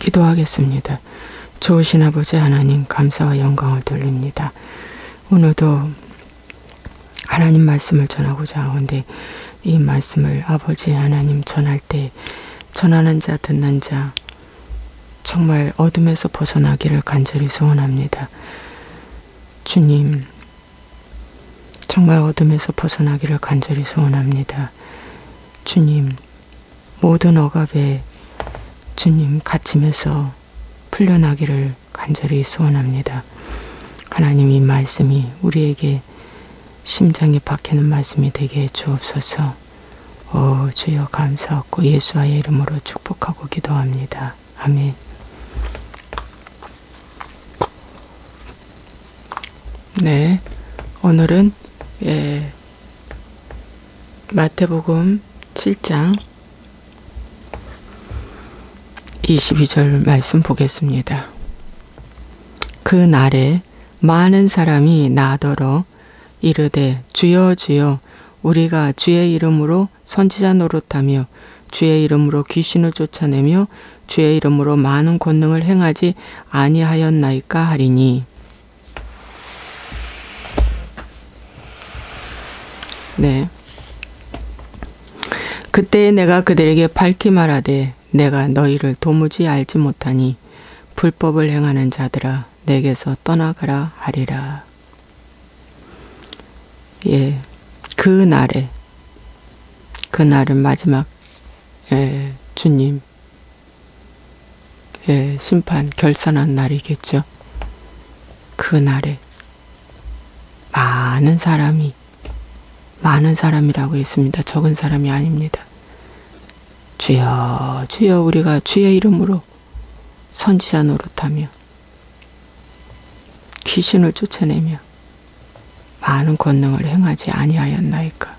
기도하겠습니다. 좋으신 아버지 하나님, 감사와 영광을 돌립니다. 오늘도 하나님 말씀을 전하고자 하는데, 이 말씀을 아버지 하나님 전할 때 전하는 자 듣는 자 정말 어둠에서 벗어나기를 간절히 소원합니다. 주님, 정말 어둠에서 벗어나기를 간절히 소원합니다. 주님, 모든 억압에 주님 갇힘에서 풀려나기를 간절히 소원합니다. 하나님, 이 말씀이 우리에게 심장에 박히는 말씀이 되게 해 주옵소서. 주여 감사하고 예수와의 이름으로 축복하고 기도합니다. 아멘. 네, 오늘은 마태복음 7장 22절 말씀 보겠습니다. 그 날에 많은 사람이 나더러 이르되 주여 주여 우리가 주의 이름으로 선지자 노릇하며 주의 이름으로 귀신을 쫓아내며 주의 이름으로 많은 권능을 행하지 아니하였나이까 하리니. 네. 그때 내가 그들에게 밝히 말하되 내가 너희를 도무지 알지 못하니 불법을 행하는 자들아 내게서 떠나가라 하리라. 예, 그날은 마지막 주님 심판 결산한 날이겠죠. 그날에 많은 사람이라고 했습니다. 적은 사람이 아닙니다. 주여 주여 우리가 주의 이름으로 선지자 노릇하며 귀신을 쫓아내며 많은 권능을 행하지 아니하였나이까.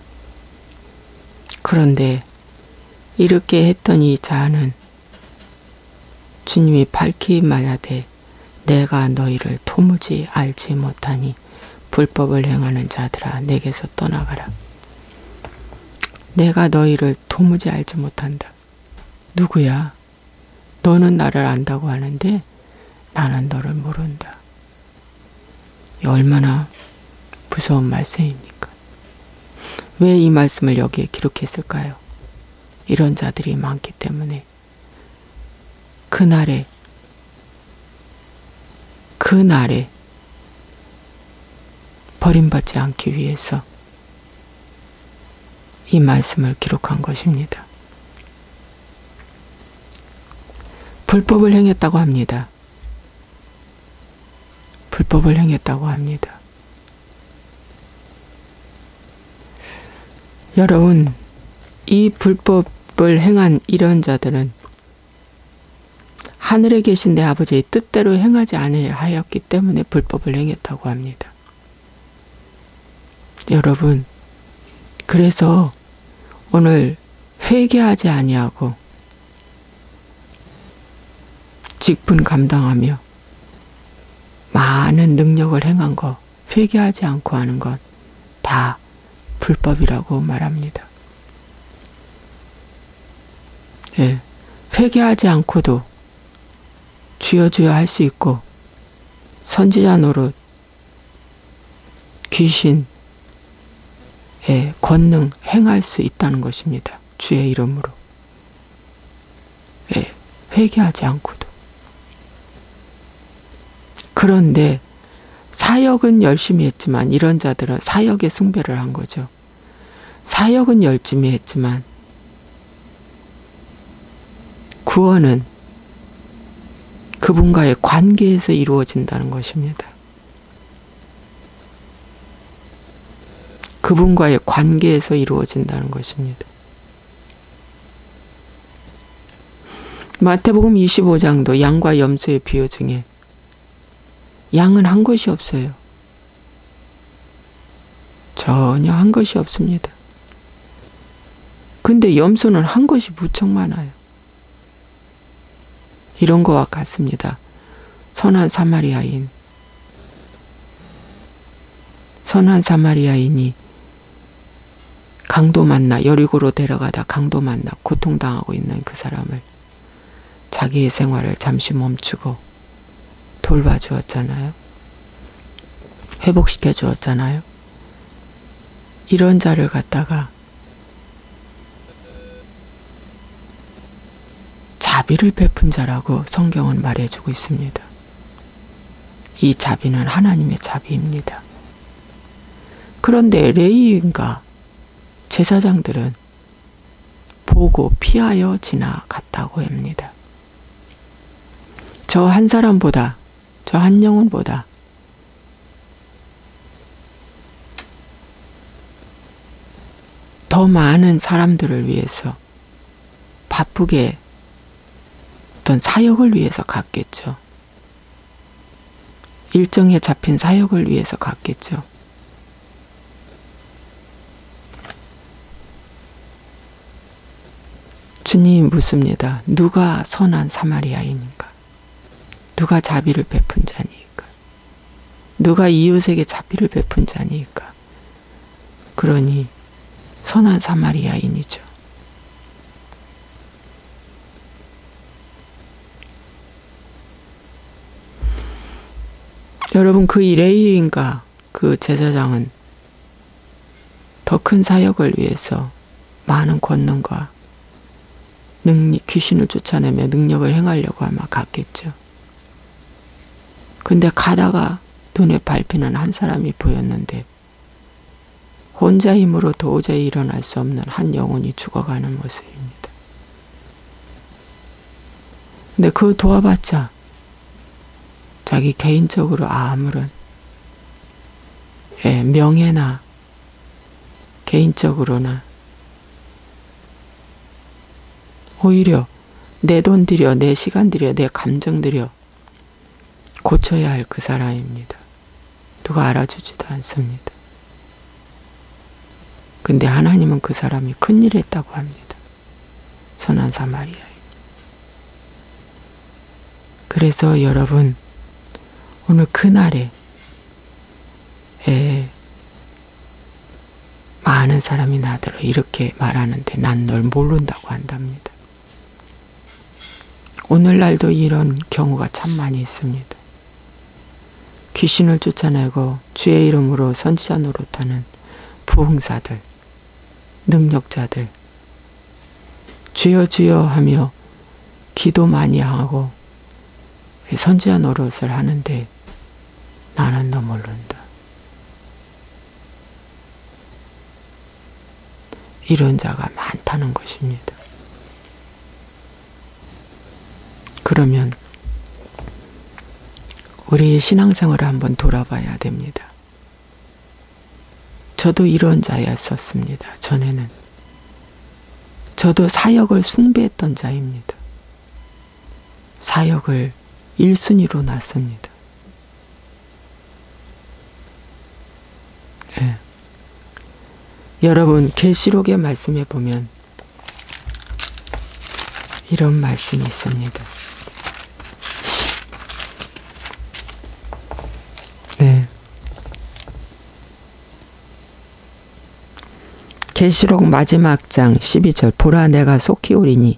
그런데 이렇게 했던 이 자는 주님이 밝히 말하되 내가 너희를 도무지 알지 못하니 불법을 행하는 자들아 내게서 떠나가라. 내가 너희를 도무지 알지 못한다. 누구야? 너는 나를 안다고 하는데 나는 너를 모른다. 얼마나 무서운 말씀입니까? 왜 이 말씀을 여기에 기록했을까요? 이런 자들이 많기 때문에. 그날에 버림받지 않기 위해서 이 말씀을 기록한 것입니다. 불법을 행했다고 합니다. 불법을 행했다고 합니다. 여러분, 이 불법을 행한 이런 자들은 하늘에 계신 내 아버지의 뜻대로 행하지 아니하였기 때문에 불법을 행했다고 합니다. 여러분, 그래서 오늘 회개하지 아니하고 직분 감당하며 많은 능력을 행한 거 회개하지 않고 하는 건 다 불법이라고 말합니다. 예, 회개하지 않고도 주여 주여 할 수 있고 선지자 노릇, 귀신, 권능 행할 수 있다는 것입니다. 주의 이름으로. 회개하지 않고도. 그런데 사역은 열심히 했지만 이런 자들은 사역에 숭배를 한 거죠. 사역은 열심히 했지만 구원은 그분과의 관계에서 이루어진다는 것입니다. 그분과의 관계에서 이루어진다는 것입니다. 마태복음 25장도 양과 염소의 비유 중에 양은 한 것이 없어요. 전혀 한 것이 없습니다. 근데 염소는 한 것이 무척 많아요. 이런 것과 같습니다. 선한 사마리아인이 강도 만나 여리고로 데려가다 강도 만나 고통당하고 있는 그 사람을 자기의 생활을 잠시 멈추고 돌봐주었잖아요. 회복시켜 주었잖아요. 이런 자를 갖다가 자비를 베푼 자라고 성경은 말해주고 있습니다. 이 자비는 하나님의 자비입니다. 그런데 레위인과 제사장들은 보고 피하여 지나갔다고 합니다. 저 한 사람보다, 저 한 영혼보다 더 많은 사람들을 위해서 바쁘게 어떤 사역을 위해서 갔겠죠. 일정에 잡힌 사역을 위해서 갔겠죠. 주님이 묻습니다. 누가 선한 사마리아인인가? 누가 자비를 베푼 자니까? 누가 이웃에게 자비를 베푼 자니까? 그러니 선한 사마리아인이죠. 여러분, 그 레위인과 그 제사장은 더 큰 사역을 위해서 많은 권능과 귀신을 쫓아내며 능력을 행하려고 아마 갔겠죠. 근데 가다가 눈에 밟히는 한 사람이 보였는데 혼자 힘으로 도저히 일어날 수 없는 한 영혼이 죽어가는 모습입니다. 근데 그거 도와봤자 자기 개인적으로 아무런 명예나 개인적으로나 오히려 내 돈 들여, 내 시간 들여, 내 감정 들여 고쳐야 할 그 사람입니다. 누가 알아주지도 않습니다. 근데 하나님은 그 사람이 큰일 했다고 합니다. 선한 사마리아인. 그래서 여러분, 오늘 그날에 많은 사람이 나더러 이렇게 말하는데 난 널 모른다고 한답니다. 오늘날도 이런 경우가 참 많이 있습니다. 귀신을 쫓아내고 주의 이름으로 선지자 노릇하는 부흥사들, 능력자들, 주여 주여 하며 기도 많이 하고 선지자 노릇을 하는데 나는 너 모른다. 이런 자가 많다는 것입니다. 그러면 우리의 신앙생활을 한번 돌아봐야 됩니다. 저도 이런 자였었습니다. 전에는. 저도 사역을 숭배했던 자입니다. 사역을 1순위로 놨습니다. 네. 여러분, 계시록의 말씀에 보면 이런 말씀이 있습니다. 네. 계시록 마지막 장 12절 보라 내가 속히 오리니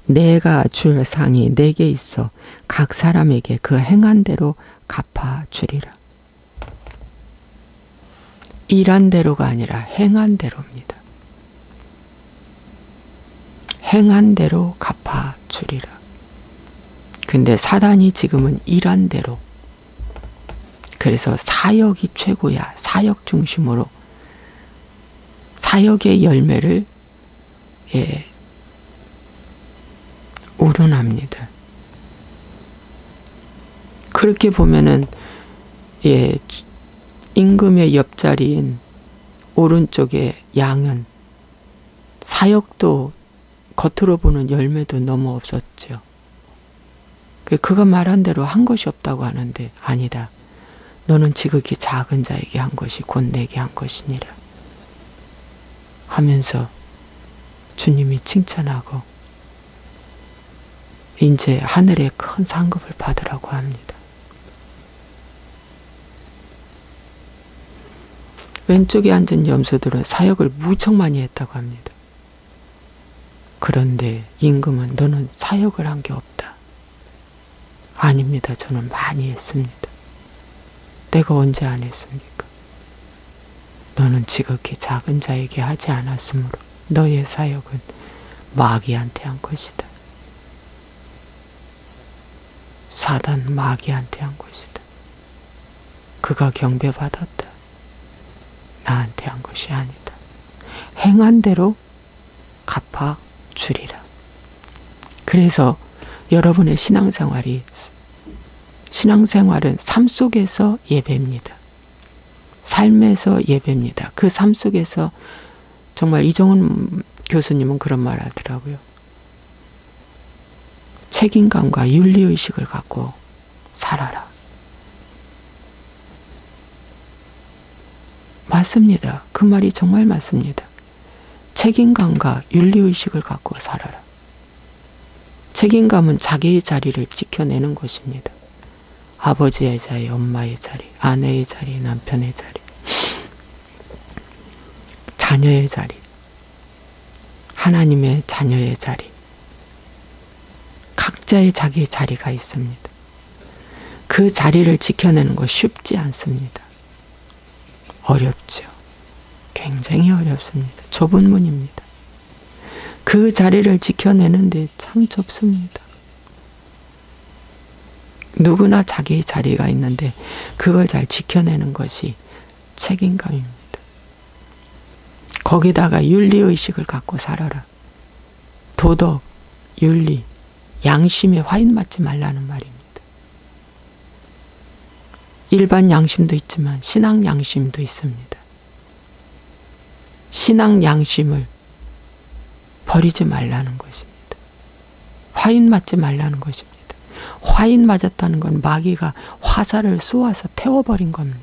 내가 줄 상이 내게 있어 각 사람에게 그 행한 대로 갚아주리라. 일한 대로가 아니라 행한 대로입니다. 행한 대로 갚아주리라. 근데 사단이 지금은 일한 대로, 그래서 사역이 최고야. 사역 중심으로 사역의 열매를 우러납니다. 그렇게 보면은 임금의 옆자리인 오른쪽의 양은 사역도 겉으로 보는 열매도 너무 없었죠. 그가 말한 대로 한 것이 없다고 하는데 아니다. 너는 지극히 작은 자에게 한 것이 곧 내게 한 것이니라 하면서 주님이 칭찬하고 이제 하늘의 큰 상급을 받으라고 합니다. 왼쪽에 앉은 염소들은 사역을 무척 많이 했다고 합니다. 그런데 임금은 너는 사역을 한 게 없다. 아닙니다. 저는 많이 했습니다. 내가 언제 안 했습니까? 너는 지극히 작은 자에게 하지 않았으므로 너의 사역은 마귀한테 한 것이다. 사단 마귀한테 한 것이다. 그가 경배받았다. 나한테 한 것이 아니다. 행한 대로 갚아주리라. 그래서 여러분의 신앙생활은 삶 속에서 예배입니다. 삶에서 예배입니다. 그 삶 속에서 정말 이정훈 교수님은 그런 말 하더라고요. 책임감과 윤리의식을 갖고 살아라. 맞습니다. 그 말이 정말 맞습니다. 책임감과 윤리의식을 갖고 살아라. 책임감은 자기의 자리를 지켜내는 것입니다. 아버지의 자리, 엄마의 자리, 아내의 자리, 남편의 자리, 자녀의 자리, 하나님의 자녀의 자리. 각자의 자기의 자리가 있습니다. 그 자리를 지켜내는 거 쉽지 않습니다. 어렵죠. 굉장히 어렵습니다. 좁은 문입니다. 그 자리를 지켜내는데 참 좁습니다. 누구나 자기의 자리가 있는데 그걸 잘 지켜내는 것이 책임감입니다. 거기다가 윤리의식을 갖고 살아라. 도덕, 윤리, 양심에 화인 맞지 말라는 말입니다. 일반 양심도 있지만 신앙 양심도 있습니다. 신앙 양심을 버리지 말라는 것입니다. 화인 맞지 말라는 것입니다. 화인 맞았다는 건 마귀가 화살을 쏘아서 태워버린 겁니다.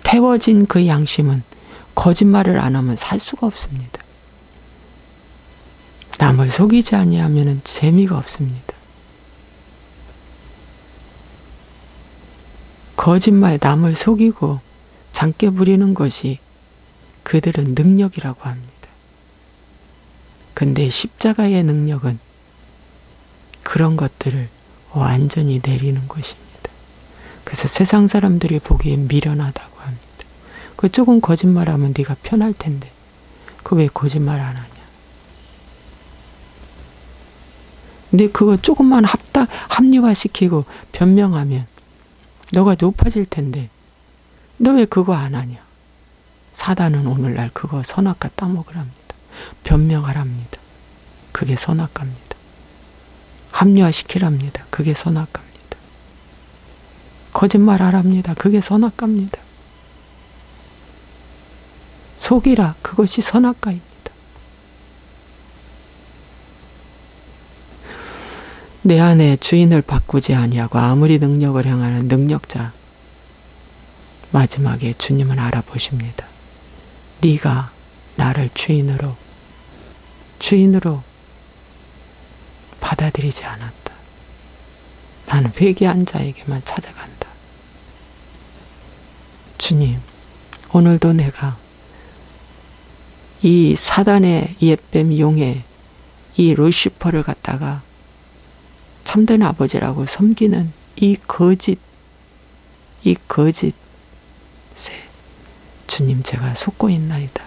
태워진 그 양심은 거짓말을 안 하면 살 수가 없습니다. 남을 속이지 아니하면 재미가 없습니다. 거짓말, 남을 속이고 장깨 부리는 것이 그들은 능력이라고 합니다. 근데 십자가의 능력은 그런 것들을 완전히 내리는 것입니다. 그래서 세상 사람들이 보기엔 미련하다고 합니다. 그 조금 거짓말하면 네가 편할 텐데 그 왜 거짓말 안 하냐. 근데 그거 조금만 합리화시키고 변명하면 너가 높아질 텐데 너 왜 그거 안 하냐. 사단은 오늘날 그거 선악과 따먹으랍니다. 변명하랍니다. 그게 선악과입니다. 합리화시키랍니다. 그게 선악과입니다. 거짓말하랍니다. 그게 선악과입니다. 속이라. 그것이 선악과입니다. 내 안에 주인을 바꾸지 아니하고 아무리 능력을 행하는 능력자, 마지막에 주님은 알아보십니다. 네가 나를 주인으로 받아들이지 않았다. 나는 회개한 자에게만 찾아간다. 주님, 오늘도 내가 이 사단의 옛뱀 용의 이 루시퍼를 갖다가 참된 아버지라고 섬기는 이 거짓에 주님 제가 속고 있나이다.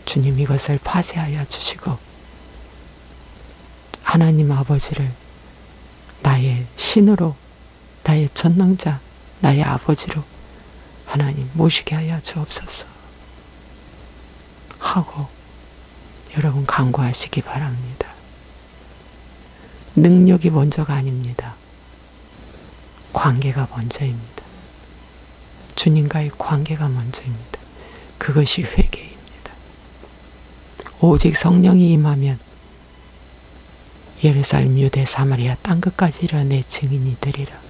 주님 이것을 파쇄하여 주시고 하나님 아버지를 나의 신으로, 나의 전능자, 나의 아버지로 하나님 모시게 하여 주옵소서 하고 여러분 간구하시기 바랍니다. 능력이 먼저가 아닙니다. 관계가 먼저입니다. 주님과의 관계가 먼저입니다. 그것이 회개입니다. 오직 성령이 임하면 예루살렘, 유대, 사마리아 땅끝까지 이르러 내 증인이 되리라.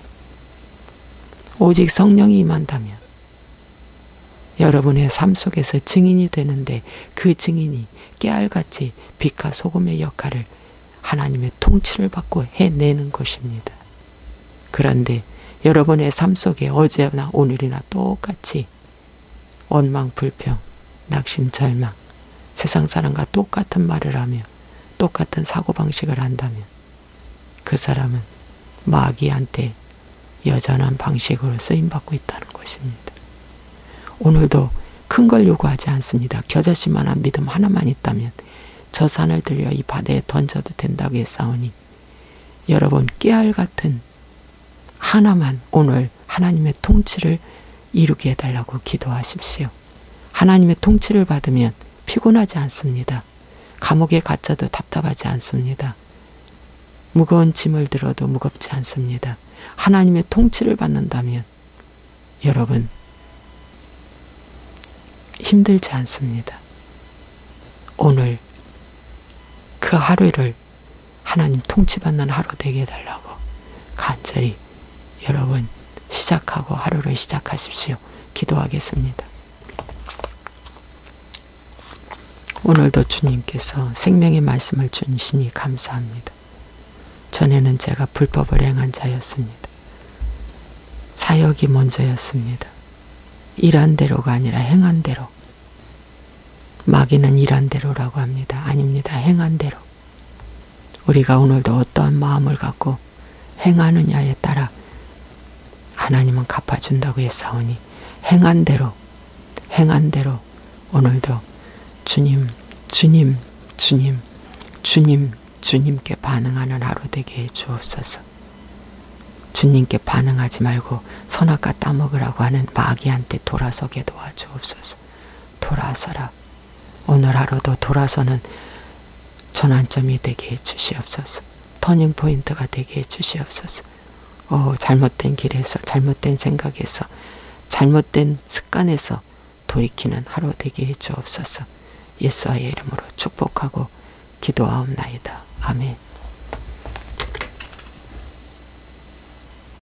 오직 성령이 임한다면 여러분의 삶 속에서 증인이 되는데 그 증인이 깨알같이 빛과 소금의 역할을 하나님의 통치를 받고 해내는 것입니다. 그런데 여러분의 삶 속에 어제나 오늘이나 똑같이 원망, 불평, 낙심, 절망, 세상 사람과 똑같은 말을 하며 똑같은 사고방식을 한다면 그 사람은 마귀한테 여전한 방식으로 쓰임받고 있다는 것입니다. 오늘도 큰 걸 요구하지 않습니다. 겨자씨만한 믿음 하나만 있다면 저 산을 들려 이 바다에 던져도 된다고 했사오니 여러분 깨알 같은 하나만 오늘 하나님의 통치를 이루게 해달라고 기도하십시오. 하나님의 통치를 받으면 피곤하지 않습니다. 감옥에 갇혀도 답답하지 않습니다. 무거운 짐을 들어도 무겁지 않습니다. 하나님의 통치를 받는다면 여러분 힘들지 않습니다. 오늘 그 하루를 하나님 통치받는 하루 되게 해달라고 간절히 여러분 시작하고 하루를 시작하십시오. 기도하겠습니다. 오늘도 주님께서 생명의 말씀을 주시니 감사합니다. 전에는 제가 불법을 행한 자였습니다. 사역이 먼저였습니다. 일한 대로가 아니라 행한 대로. 마귀는 일한 대로라고 합니다. 아닙니다. 행한 대로. 우리가 오늘도 어떠한 마음을 갖고 행하느냐에 따라 하나님은 갚아준다고 했사오니 행한 대로 오늘도 주님께 반응하는 하루 되게 해 주옵소서. 주님께 반응하지 말고 선악과 따먹으라고 하는 마귀한테 돌아서게 도와주옵소서. 돌아서라. 오늘 하루도 돌아서는 전환점이 되게 해 주시옵소서. 터닝포인트가 되게 해 주시옵소서. 잘못된 길에서, 잘못된 생각에서, 잘못된 습관에서 돌이키는 하루 되게 해 주옵소서. 예수의 이름으로 축복하고 기도하옵나이다. 아멘.